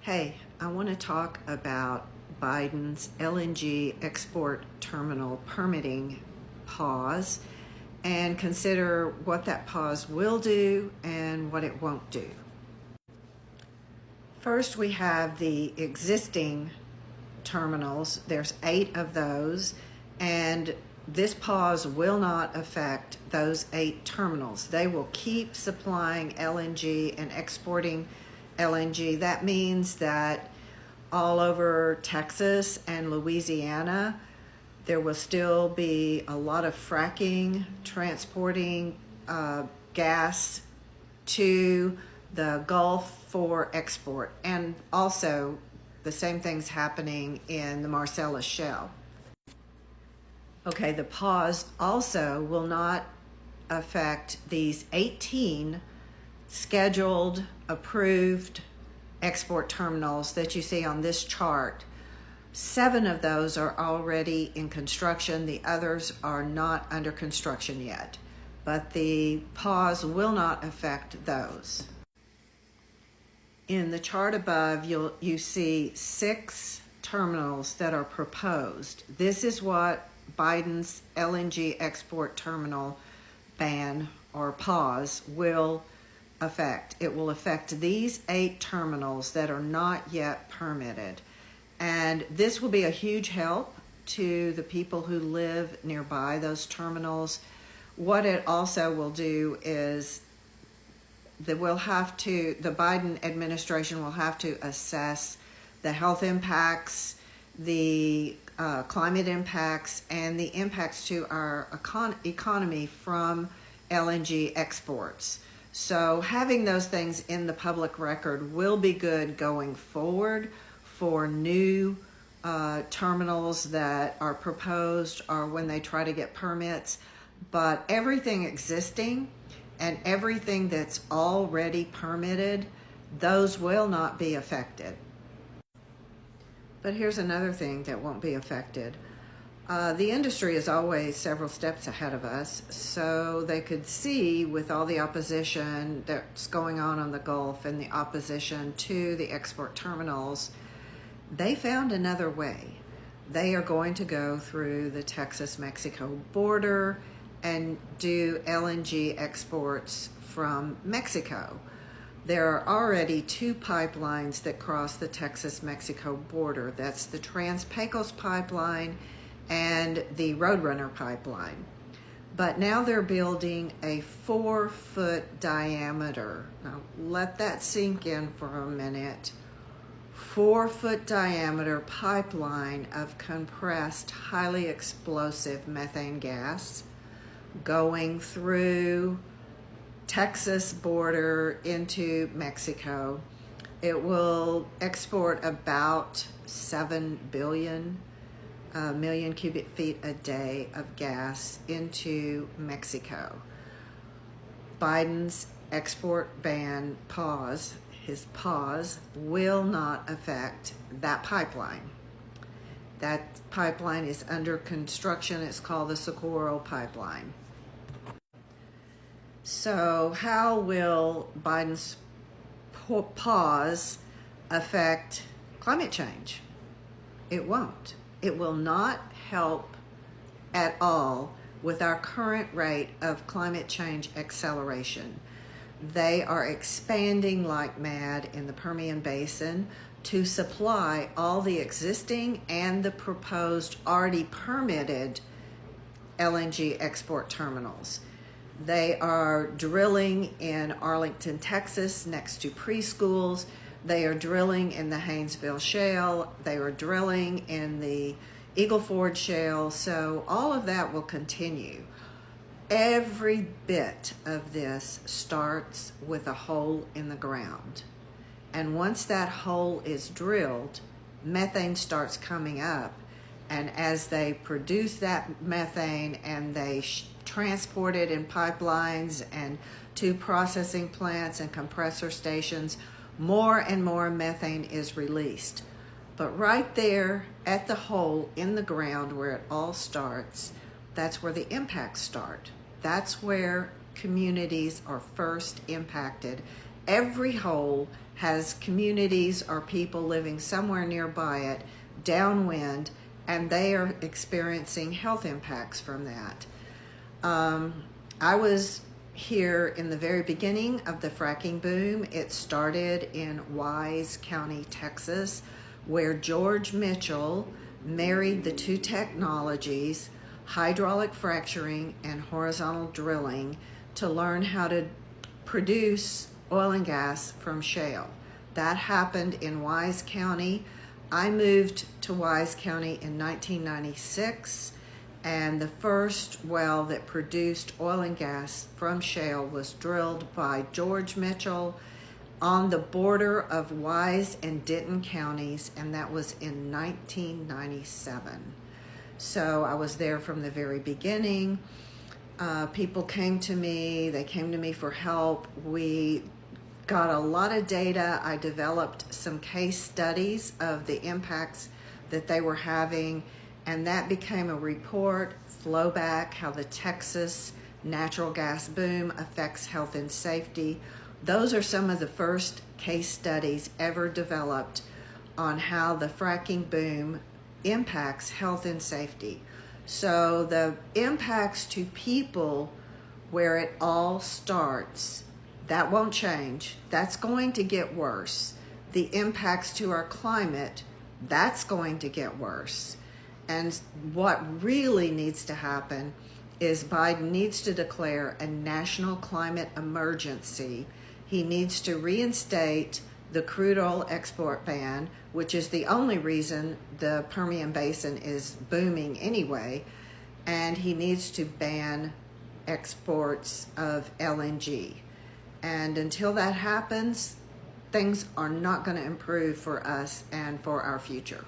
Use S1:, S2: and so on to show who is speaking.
S1: Hey, I want to talk about Biden's LNG export terminal permitting pause and consider what that pause will do and what it won't do. First, we have the existing terminals. There's 8 of those, and this pause will not affect those 8 terminals. They will keep supplying LNG and exporting LNG. That means that all over Texas and Louisiana, there will still be a lot of fracking, transporting gas to the Gulf for export. And also, the same thing's happening in the Marcellus Shale. Okay, the pause also will not affect these 18 scheduled, approved export terminals that you see on this chart. 7 of those are already in construction. The others are not under construction yet, but the pause will not affect those. In the chart above, you see 6 terminals that are proposed. This is what Biden's LNG export terminal ban or pause will affect. It will affect these 8 terminals that are not yet permitted. And this will be a huge help to the people who live nearby those terminals. What it also will do is the Biden administration will have to assess the health impacts, the climate impacts, and the impacts to our economy from LNG exports. So having those things in the public record will be good going forward for new terminals that are proposed or when they try to get permits. But everything existing and everything that's already permitted, those will not be affected. But here's another thing that won't be affected. The industry is always several steps ahead of us, so they could see with all the opposition that's going on the Gulf and the opposition to the export terminals, they found another way. They are going to go through the Texas-Mexico border and do LNG exports from Mexico. There are already 2 pipelines that cross the Texas-Mexico border. That's the Trans-Pecos pipeline and the Roadrunner pipeline. But now they're building a 4-foot diameter. Now let that sink in for a minute. 4-foot diameter pipeline of compressed, highly explosive methane gas going through Texas border into Mexico. It will export about 7 million cubic feet a day of gas into Mexico. Biden's export ban pause, his pause, will not affect that pipeline. That pipeline is under construction. It's called the Socorro pipeline. So how will Biden's pause affect climate change? It won't. It will not help at all with our current rate of climate change acceleration. They are expanding like mad in the Permian Basin to supply all the existing and the proposed already permitted LNG export terminals. They are drilling in Arlington, Texas, next to preschools. They are drilling in the Haynesville Shale. They are drilling in the Eagle Ford Shale. So all of that will continue. Every bit of this starts with a hole in the ground. And once that hole is drilled, methane starts coming up. And as they produce that methane and they transport it in pipelines and to processing plants and compressor stations, more and more methane is released. But right there at the hole in the ground where it all starts, that's where the impacts start. That's where communities are first impacted every hole has communities or people living somewhere nearby it, downwind, and they are experiencing health impacts from that. I was here in the very beginning of the fracking boom. It started in Wise County, Texas, where George Mitchell married the two technologies, hydraulic fracturing and horizontal drilling, to learn how to produce oil and gas from shale. That happened in Wise County. I moved to Wise County in 1996, and the first well that produced oil and gas from shale was drilled by George Mitchell on the border of Wise and Denton counties, and that was in 1997. So I was there from the very beginning. People came to me, they came to me for help. We got a lot of data. I developed some case studies of the impacts that they were having, and that became a report, Flowback, how the Texas natural gas boom affects health and safety. Those are some of the first case studies ever developed on how the fracking boom impacts health and safety. So the impacts to people where it all starts, that won't change. That's going to get worse. The impacts to our climate, that's going to get worse. And what really needs to happen is Biden needs to declare a national climate emergency. He needs to reinstate the crude oil export ban, which is the only reason the Permian Basin is booming anyway, and he needs to ban exports of LNG. And until that happens, things are not going to improve for us and for our future.